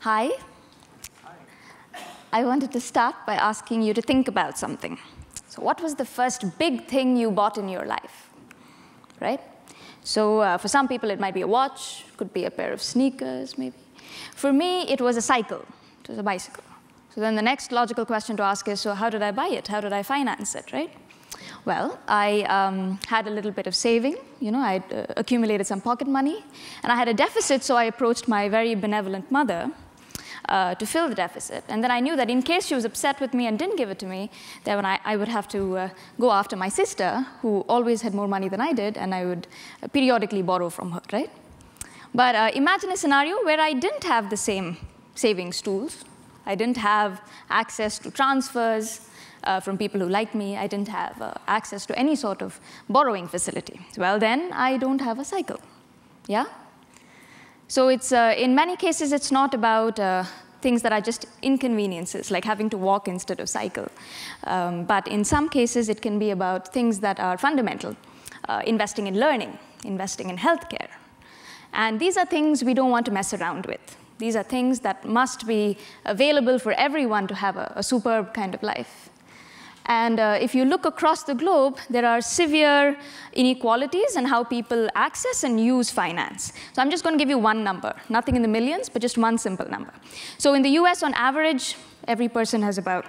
Hi. I wanted to start by asking you to think about something. So what was the first big thing you bought in your life, right? So for some people, it might be a watch, could be a pair of sneakers, maybe. For me, it was a cycle. It was a bicycle. So then the next logical question to ask is, so how did I buy it? How did I finance it, right? Well, I had a little bit of saving. I'd accumulated some pocket money. And I had a deficit, so I approached my very benevolent mother to fill the deficit. And then I knew that in case she was upset with me and didn't give it to me, then I would have to go after my sister, who always had more money than I did, and I would periodically borrow from her, right? But imagine a scenario where I didn't have the same savings tools. I didn't have access to transfers from people who like me. I didn't have access to any sort of borrowing facility. Well, then I don't have a cycle, yeah? So it's, in many cases, it's not about things that are just inconveniences, like having to walk instead of cycle. But in some cases, it can be about things that are fundamental, investing in learning, investing in healthcare. And these are things we don't want to mess around with. These are things that must be available for everyone to have a superb kind of life. And if you look across the globe, there are severe inequalities in how people access and use finance. So I'm just going to give you one number, nothing in the millions, but just one simple number. So in the US, on average, every person has about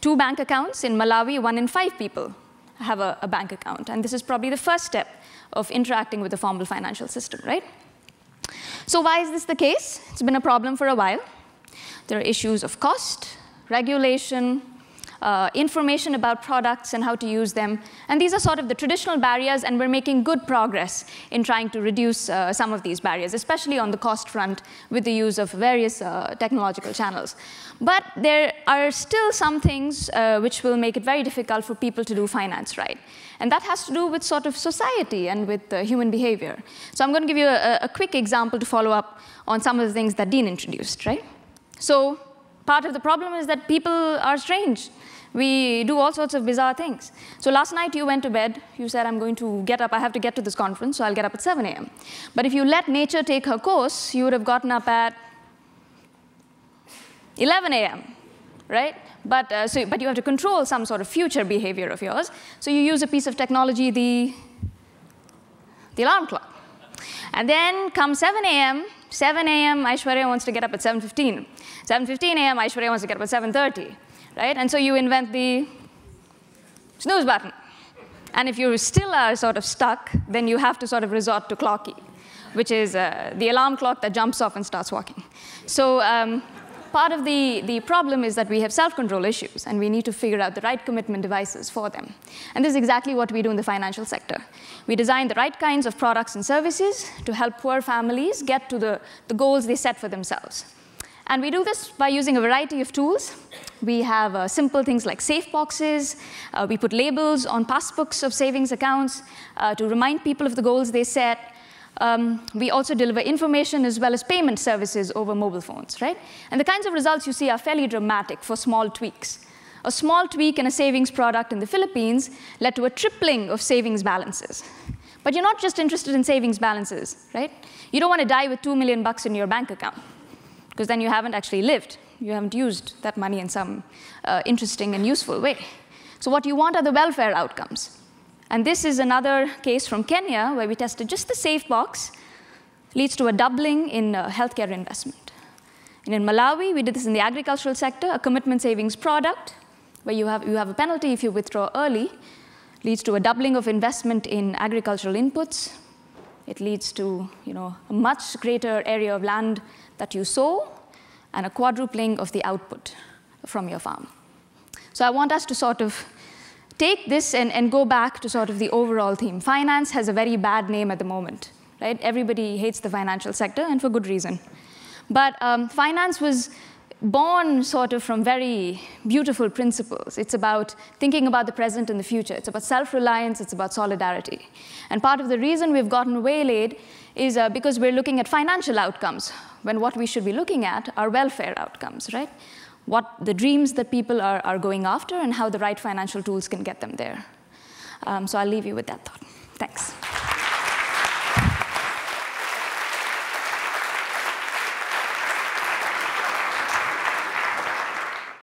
2 bank accounts. In Malawi, 1 in 5 people have a bank account. And this is probably the first step of interacting with the formal financial system, right? So why is this the case? It's been a problem for a while. There are issues of cost, regulation, information about products and how to use them. And these are sort of the traditional barriers, and we're making good progress in trying to reduce some of these barriers, especially on the cost front with the use of various technological channels. But there are still some things which will make it very difficult for people to do finance right. And that has to do with sort of society and with human behavior. So I'm going to give you a quick example to follow up on some of the things that Dean introduced, right? So part of the problem is that people are strange. We do all sorts of bizarre things. So last night you went to bed. You said, I'm going to get up. I have to get to this conference, so I'll get up at 7 a.m. But if you let nature take her course, you would have gotten up at 11 a.m., right? But you have to control some sort of future behavior of yours. So you use a piece of technology, the alarm clock. And then comes 7 a.m., Aishwarya wants to get up at 7:15. 7:15 a.m., Aishwarya wants to get up at 7:30. Right? And so you invent the snooze button. And if you still are sort of stuck, then you have to sort of resort to clocky, which is the alarm clock that jumps off and starts walking. So part of the problem is that we have self-control issues, and we need to figure out the right commitment devices for them. And this is exactly what we do in the financial sector. We design the right kinds of products and services to help poor families get to the goals they set for themselves. And we do this by using a variety of tools. We have simple things like safe boxes. We put labels on passbooks of savings accounts to remind people of the goals they set. We also deliver information as well as payment services over mobile phones, right? And the kinds of results you see are fairly dramatic for small tweaks. A small tweak in a savings product in the Philippines led to a tripling of savings balances. But you're not just interested in savings balances, right? You don't want to die with $2 million in your bank account, because then you haven't actually lived. You haven't used that money in some interesting and useful way. So what you want are the welfare outcomes. And this is another case from Kenya, where we tested just the safe box, leads to a doubling in healthcare investment. And in Malawi, we did this in the agricultural sector, a commitment savings product, where you have a penalty if you withdraw early, leads to a doubling of investment in agricultural inputs. It leads to a much greater area of land that you sow, and a quadrupling of the output from your farm. So I want us to sort of take this and go back to sort of the overall theme. Finance has a very bad name at the moment, right? Everybody hates the financial sector, and for good reason. But finance was born sort of from very beautiful principles. It's about thinking about the present and the future. It's about self-reliance. It's about solidarity. And part of the reason we've gotten waylaid is because we're looking at financial outcomes, when what we should be looking at are welfare outcomes, right? What the dreams that people are going after, and how the right financial tools can get them there. So I'll leave you with that thought. Thanks.